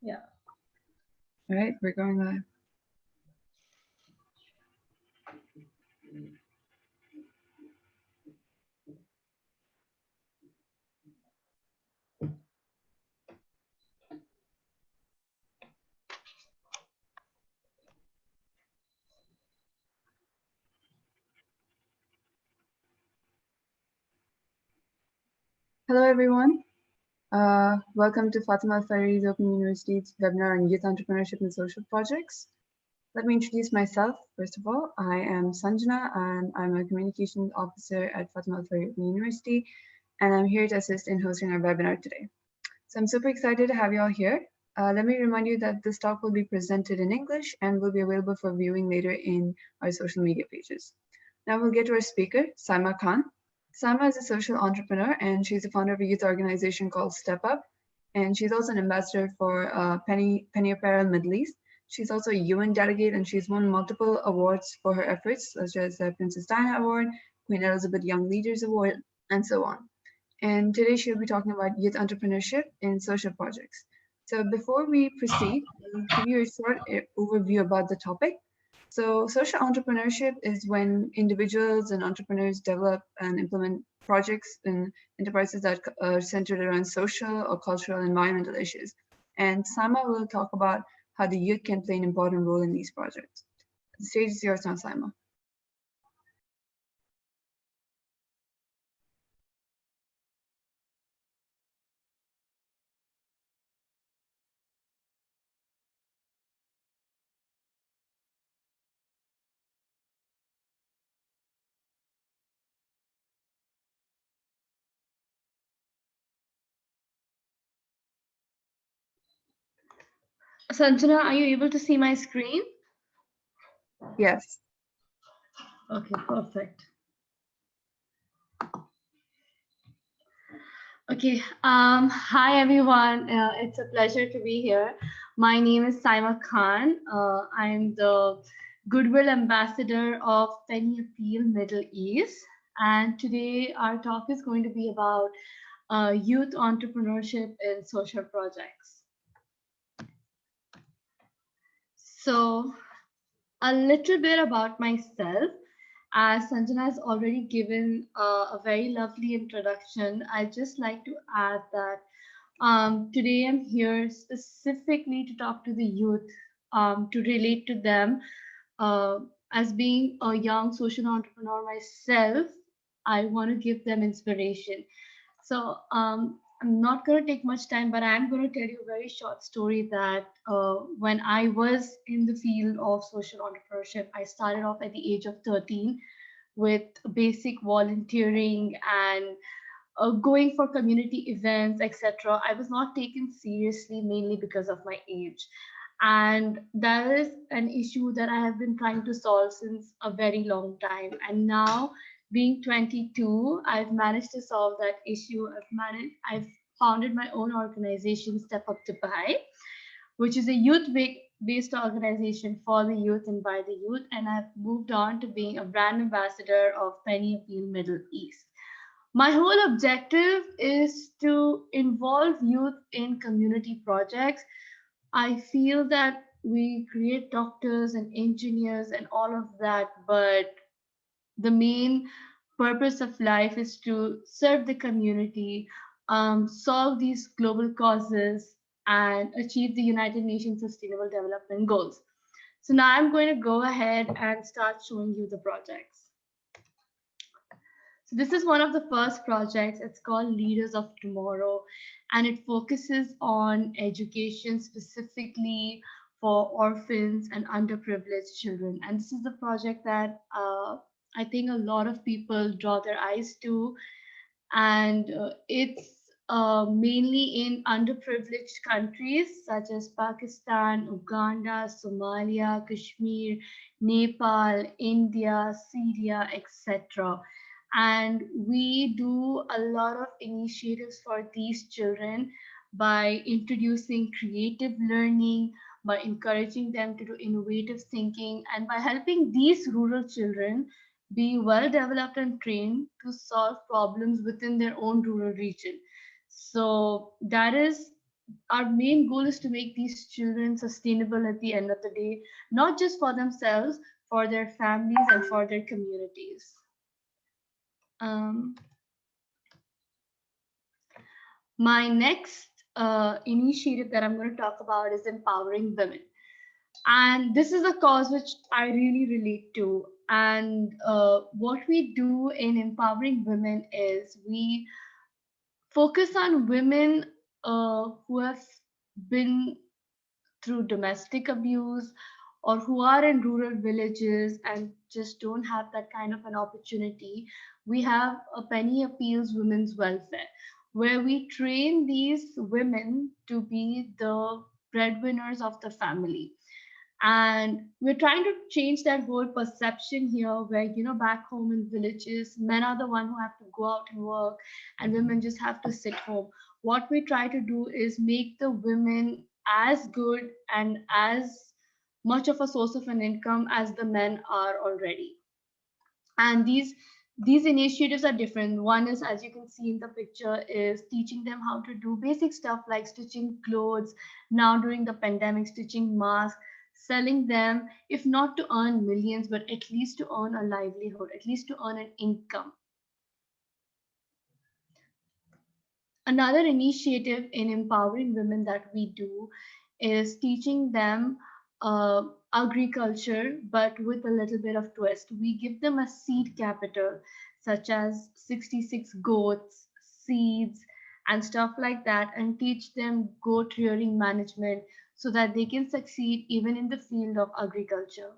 Yeah. All right, we're going live. Hello, everyone. Welcome to Fatima Al-Fihri's Open University's webinar on youth entrepreneurship and social projects. Let me introduce myself. First of all, I am Sanjana, and I'm a communications officer at Fatima Al-Fihri Open University, and I'm here to assist in hosting our webinar today. So I'm super excited to have you all here. Let me remind you that this talk will be presented in English and will be available for viewing later in our social media pages. Now we'll get to our speaker, Saima Khan. Saima is a social entrepreneur, and she's the founder of a youth organization called Step Up. And she's also an ambassador for Penny Apparel Middle East. She's also a UN delegate, and she's won multiple awards for her efforts, such as the Princess Diana Award, Queen Elizabeth Young Leaders Award, and so on. And today she'll be talking about youth entrepreneurship in social projects. So before we proceed, I'll give you a short overview about the topic. So social entrepreneurship is when individuals and entrepreneurs develop and implement projects and enterprises that are centered around social or cultural and environmental issues. And Sama will talk about how the youth can play an important role in these projects. The stage is yours now, Sama. Sanjana, are you able to see my screen? Yes. Okay, perfect. Okay, hi everyone. It's a pleasure to be here. My name is Saima Khan. I'm the Goodwill Ambassador of Penny Appeal Middle East. And today our talk is going to be about youth entrepreneurship in social projects. So a little bit about myself. As Sanjana has already given a very lovely introduction, I'd just like to add that today I'm here specifically to talk to the youth, to relate to them. As being a young social entrepreneur myself, I want to give them inspiration. So I'm not going to take much time, but I'm going to tell you a very short story that when I was in the field of social entrepreneurship, I started off at the age of 13 with basic volunteering and going for community events, etc. I was not taken seriously mainly because of my age. And that is an issue that I have been trying to solve since a very long time. And now, being 22, I've managed to solve that issue. I've founded my own organization, Step Up Dubai, which is a youth-based organization for the youth and by the youth. And I've moved on to being a brand ambassador of Penny Appeal Middle East. My whole objective is to involve youth in community projects. I feel that we create doctors and engineers and all of that, but the main purpose of life is to serve the community, solve these global causes, and achieve the United Nations Sustainable Development Goals. So now I'm going to go ahead and start showing you the projects. So this is one of the first projects. It's called Leaders of Tomorrow, and it focuses on education specifically for orphans and underprivileged children. And this is the project that I think a lot of people draw their eyes to, and it's mainly in underprivileged countries such as Pakistan, Uganda, Somalia, Kashmir, Nepal, India, Syria, etc. And we do a lot of initiatives for these children by introducing creative learning, by encouraging them to do innovative thinking, and by helping these rural children be well developed and trained to solve problems within their own rural region. So that is our main goal is to make these children sustainable at the end of the day, not just for themselves, for their families and for their communities. Um, my next initiative that I'm going to talk about is empowering women. And this is a cause which I really relate to. And what we do in empowering women is we focus on women who have been through domestic abuse or who are in rural villages and just don't have that kind of an opportunity. We have a Penny Appeals Women's Welfare, where we train these women to be the breadwinners of the family. And we're trying to change that whole perception here where, back home in villages, men are the one who have to go out and work and women just have to sit home. What we try to do is make the women as good and as much of a source of an income as the men are already. And these initiatives are different. One is, as you can see in the picture, is teaching them how to do basic stuff like stitching clothes, now during the pandemic stitching masks, selling them, if not to earn millions but at least to earn a livelihood, at least to earn an income. Another initiative in empowering women that we do is teaching them agriculture, but with a little bit of twist. We give them a seed capital, such as 66 goats, seeds, and stuff like that, and teach them goat rearing management so that they can succeed even in the field of agriculture.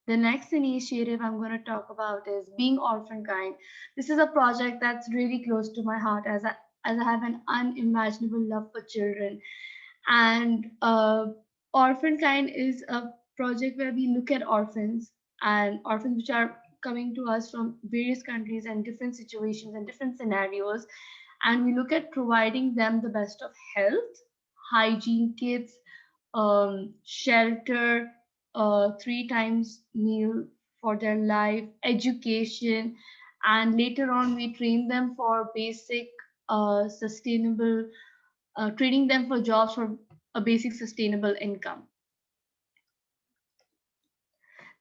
The next initiative I'm going to talk about is Being Orphan Kind. This is a project that's really close to my heart as I have an unimaginable love for children. And Orphan Kind is a project where we look at orphans and orphans which are coming to us from various countries and different situations and different scenarios. And we look at providing them the best of health, hygiene kits, shelter, 3 times meal for their life, education, and later on we train them for basic sustainable, training them for jobs for a basic sustainable income.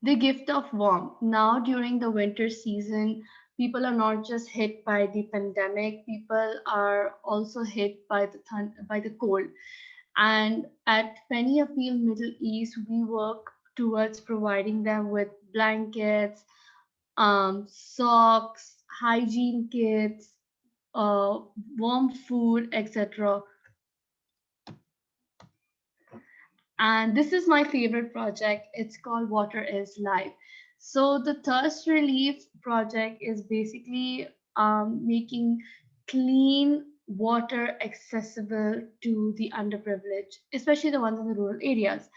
The gift of warmth. Now during the winter season, people are not just hit by the pandemic, people are also hit by by the cold. And at Penny Appeal Middle East, we work towards providing them with blankets, socks, hygiene kits, uh, warm food, etc. And this is my favorite project. It's called Water is Life. So the thirst relief project is basically making clean water accessible to the underprivileged, especially the ones in the rural areas.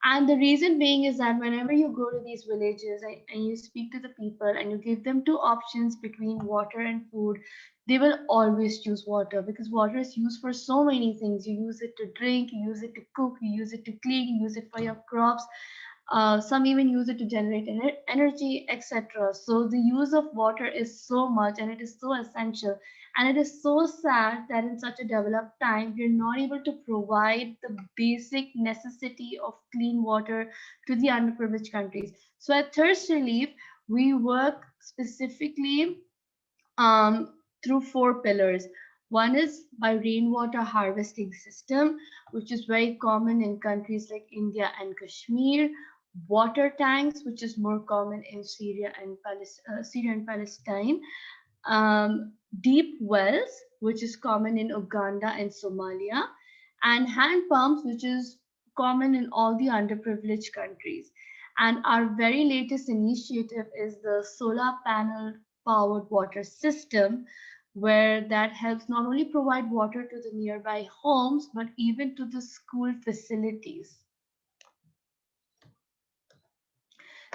And the reason being is that whenever you go to these villages and you speak to the people and you give them two options between water and food, they will always choose water because water is used for so many things. You use it to drink, you use it to cook, you use it to clean, you use it for your crops. Some even use it to generate energy, etc. So the use of water is so much and it is so essential. And it is so sad that in such a developed time, we're not able to provide the basic necessity of clean water to the underprivileged countries. So at Thirst Relief, we work specifically through 4 pillars. One is by rainwater harvesting system, which is very common in countries like India and Kashmir. Water tanks, which is more common in Syria and Palestine. Deep wells, which is common in Uganda and Somalia, and hand pumps, which is common in all the underprivileged countries. And our very latest initiative is the solar panel powered water system, where that helps not only provide water to the nearby homes, but even to the school facilities.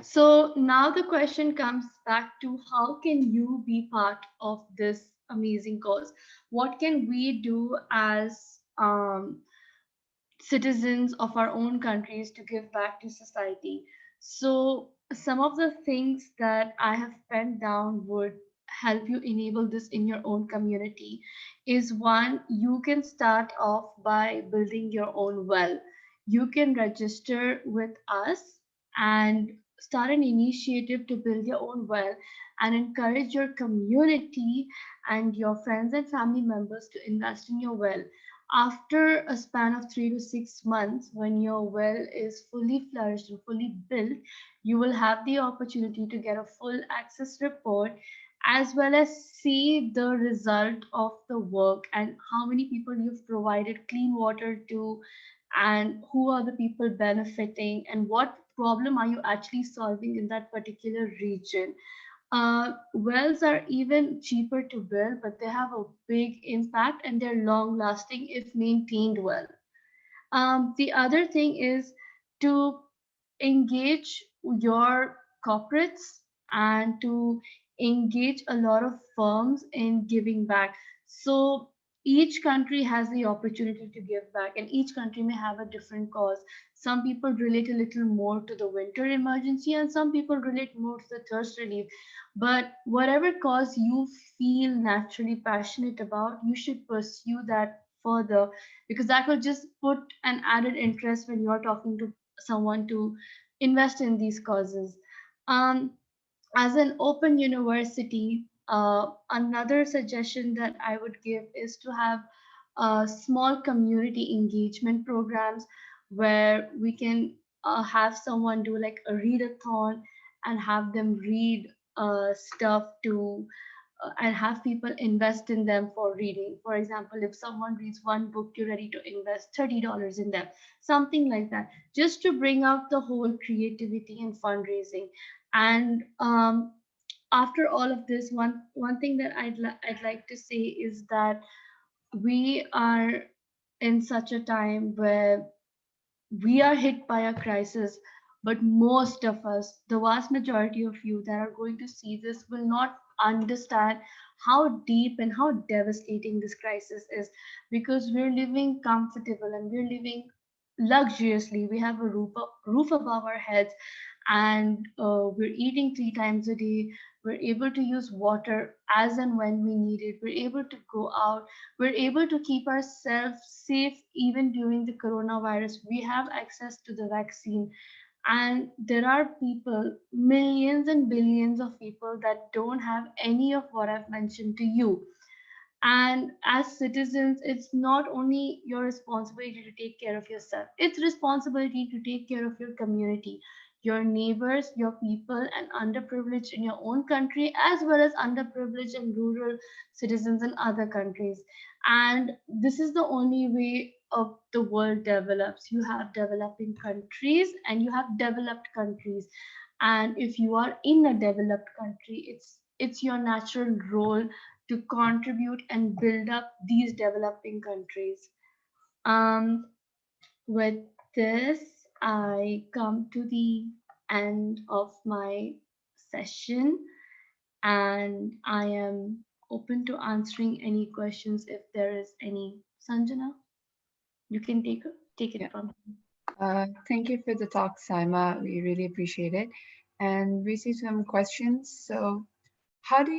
So now the question comes back to how can you be part of this amazing cause? What can we do as citizens of our own countries to give back to society? So some of the things that I have penned down would help you enable this in your own community is one, you can start off by building your own well. You can register with us and start an initiative to build your own well and encourage your community and your friends and family members to invest in your well. After a span of 3 to 6 months, when your well is fully flourished and fully built, you will have the opportunity to get a full access report as well as see the result of the work and how many people you've provided clean water to, and who are the people benefiting, and what problem are you actually solving in that particular region. Wells are even cheaper to build, but they have a big impact and they're long lasting if maintained well. The other thing is to engage your corporates and to engage a lot of firms in giving back. So each country has the opportunity to give back, and each country may have a different cause. Some people relate a little more to the winter emergency, and some people relate more to the thirst relief. But whatever cause you feel naturally passionate about, you should pursue that further, because that will just put an added interest when you're talking to someone to invest in these causes. Um, as an open university, another suggestion that I would give is to have small community engagement programs where we can have someone do like a readathon and have them read stuff to and have people invest in them for reading. For example, if someone reads one book, you're ready to invest $30 in them, something like that, just to bring out the whole creativity and fundraising. And after all of this, one thing that I'd like to say is that we are in such a time where we are hit by a crisis, but most of us, the vast majority of you that are going to see this, will not understand how deep and how devastating this crisis is, because we're living comfortable and we're living luxuriously. We have a roof above our heads, and we're eating 3 times a day. We're able to use water as and when we need it. We're able to go out. We're able to keep ourselves safe even during the coronavirus. We have access to the vaccine. And there are people, millions and billions of people, that don't have any of what I've mentioned to you. And as citizens, it's not only your responsibility to take care of yourself, it's responsibility to take care of your community, your neighbors, your people, and underprivileged in your own country, as well as underprivileged and rural citizens in other countries. And this is the only way of the world develops. You have developing countries and you have developed countries. And if you are in a developed country, it's your natural role to contribute and build up these developing countries. Um, with this, I come to the end of my session, and I am open to answering any questions if there is any. Sanjana, you can take it Yeah. from here. Thank you for the talk, Saima. We really appreciate it. And we see some questions. So, how do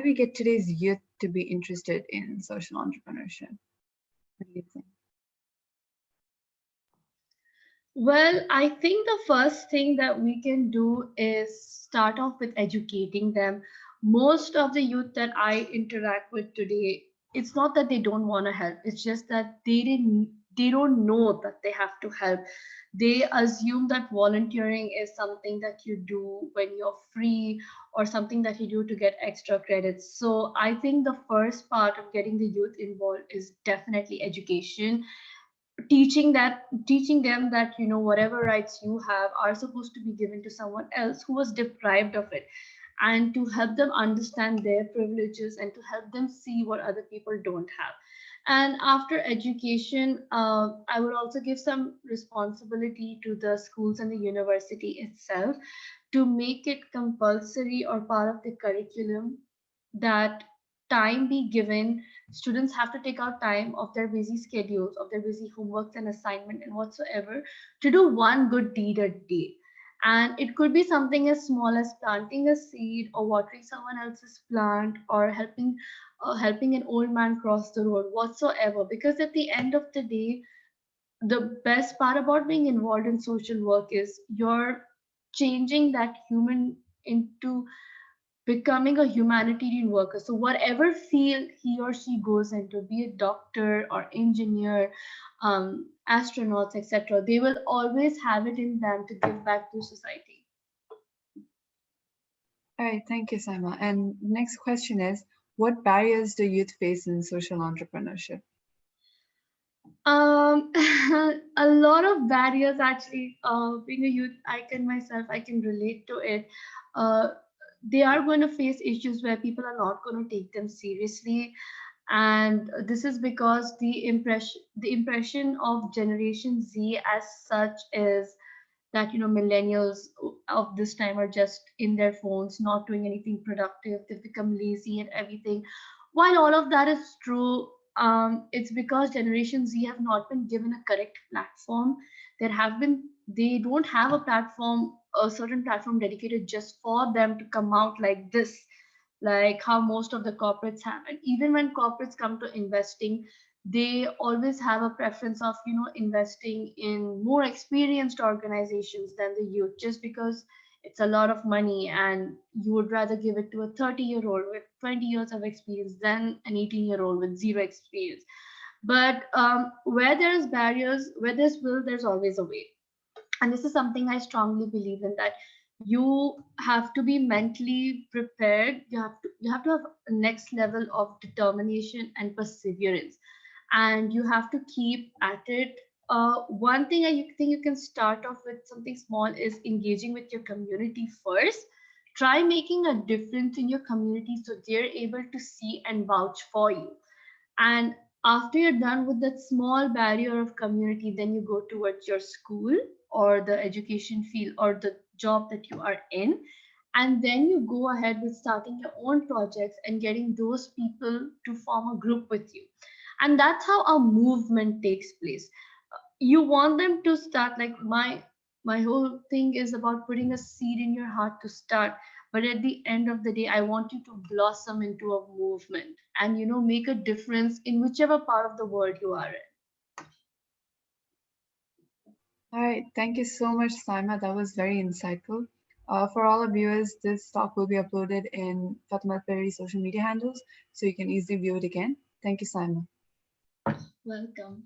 we get today's youth to be interested in social entrepreneurship? What do you think? Well, I think the first thing that we can do is start off with educating them. Most of the youth that I interact with today, it's not that they don't want to help, it's just that they don't know that they have to help. They assume that volunteering is something that you do when you're free or something that you do to get extra credits. So I think the first part of getting the youth involved is definitely education, teaching them that whatever rights you have are supposed to be given to someone else who was deprived of it, and to help them understand their privileges and to help them see what other people don't have. And after education, I would also give some responsibility to the schools and the university itself to make it compulsory or part of the curriculum that time be given. Students have to take out time of their busy schedules, of their busy homeworks and assignment and whatsoever, to do one good deed a day. And it could be something as small as planting a seed or watering someone else's plant or helping an old man cross the road whatsoever, because at the end of the day, the best part about being involved in social work is you're changing that human into becoming a humanitarian worker. So whatever field he or she goes into, be it doctor or engineer, astronauts, etc., they will always have it in them to give back to society. All right, thank you, Saima. And next question is, what barriers do youth face in social entrepreneurship? Um, a lot of barriers actually. Being a youth icon myself, I can relate to it. Uh, they are going to face issues where people are not going to take them seriously, and this is because the impression of Generation Z as such is that millennials of this time are just in their phones, not doing anything productive. They've become lazy and everything. While all of that is true, it's because Generation Z have not been given a correct platform. They don't have a certain platform dedicated just for them to come out like this, like how most of the corporates have. And even when corporates come to investing, they always have a preference of investing in more experienced organizations than the youth, just because it's a lot of money and you would rather give it to a 30-year-old with 20 years of experience than an 18-year-old with zero experience. But where there's barriers, where there's will, there's always a way. And this is something I strongly believe in, that you have to be mentally prepared. You have to have a next level of determination and perseverance, and you have to keep at it. One thing I think you can start off with something small is engaging with your community first. Try making a difference in your community so they're able to see and vouch for you. And after you're done with that small barrier of community, then you go towards your school or the education field or the job that you are in. And then you go ahead with starting your own projects and getting those people to form a group with you. And that's how a movement takes place. You want them to start, like my whole thing is about putting a seed in your heart to start, but at the end of the day, I want you to blossom into a movement and make a difference in whichever part of the world you are in. All right, thank you so much, Saima. That was very insightful. For all our viewers, this talk will be uploaded in Fatima Al-Fihri's social media handles, so you can easily view it again. Thank you, Saima. Welcome.